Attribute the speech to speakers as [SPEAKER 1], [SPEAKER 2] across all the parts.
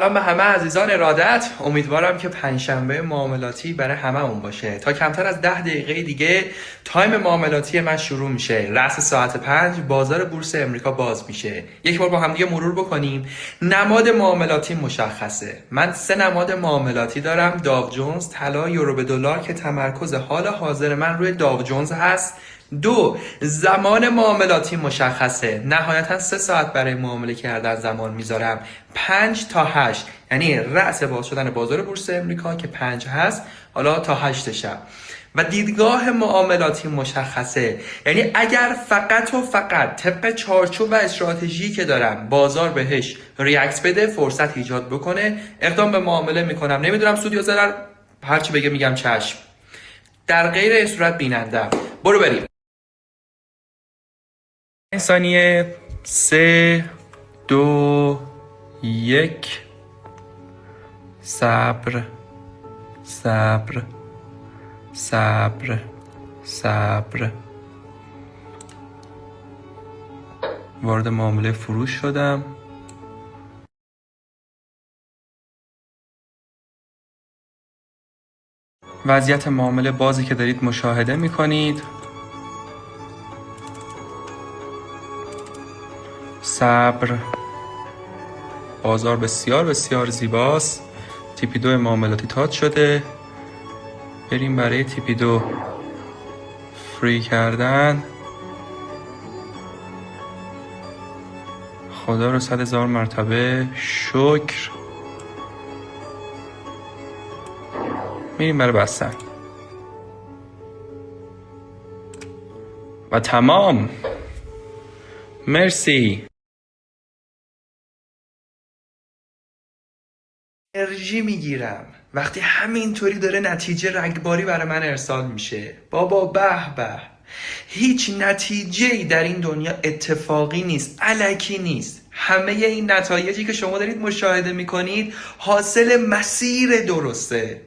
[SPEAKER 1] سلام به همه عزیزان ارادت. امیدوارم که پنجشنبه معاملاتی برای هممون باشه. تا کمتر از 10 دقیقه دیگه تایم معاملاتی من شروع میشه. رأس ساعت 5 بازار بورس امریکا باز میشه. یک بار با هم دیگه مرور بکنیم. نماد معاملاتی مشخصه. من 3 نماد معاملاتی دارم: داو جونز، طلا، یورو به دلار که تمرکز حال حاضر من روی داو جونز هست. 2. زمان معاملاتی مشخصه. نهایتا 3 ساعت برای معامله کردن زمان میذارم. 5 تا 8 یعنی رأس باز شدن بازار بورس امریکا که 5 هست حالا تا 8 شب. و دیدگاه معاملاتی مشخصه، یعنی اگر فقط و فقط طبق چارچوب و استراتژی که دارم بازار بهش ریاکت بده، فرصت ایجاد بکنه، اقدام به معامله میکنم. نمیدونم سود یا ضرر، هرچی بگه میگم چشم. در غیر این صورت بینندم. برو بریم. ثانیه 3 2 1. صبر صبر صبر صبر. وارد معامله فروش شدم. وضعیت معامله بازی که دارید مشاهده میکنید. صبر. بازار بسیار بسیار زیباست. تیپی 2 معاملاتی تاچ شده. بریم برای تیپی 2 فری کردن. خدا رو 100,000 مرتبه شکر. میریم برای بستن و تمام. مرسی. انرژی میگیرم وقتی همینطوری داره نتیجه رگباری برای من ارسال میشه. بابا به به، هیچ نتیجه‌ای در این دنیا اتفاقی نیست، الکی نیست. همه این نتایجی که شما دارید مشاهده میکنید حاصل مسیر درسته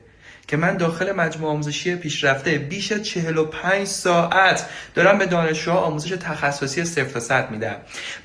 [SPEAKER 1] که من داخل مجموعه آموزشی پیشرفته بیش از 45 ساعت دارم به دانشجوها آموزش تخصصی 0 تا 100 میدم.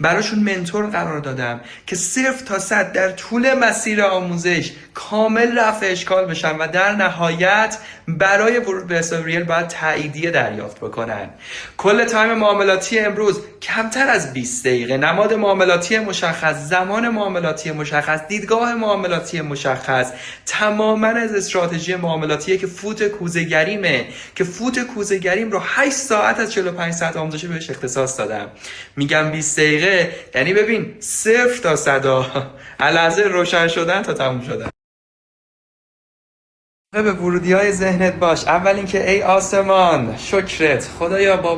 [SPEAKER 1] براشون منتور قرار دادم که 0 تا 100 در طول مسیر آموزش کامل رفع اشکال بشن و در نهایت برای ورود به حساب ریل باید تاییدیه دریافت بکنن. کل تایم معاملاتی امروز کمتر از 20 دقیقه. نماد معاملاتی مشخص، زمان معاملاتی مشخص، دیدگاه معاملاتی مشخص. تماما از استراتژی معاملاتیه که فوت کوزه‌گریمه، که فوت کوزه‌گریم رو 8 ساعت از 45 ساعت آموزش بهش اختصاص دادم. میگم 20 دقیقه یعنی ببین 0 تا 100 لحظه روشن شدن تا تموم شدن. به ورودی های ذهنت باش. اول اینکه ای آسمان شکرت خدایا بابا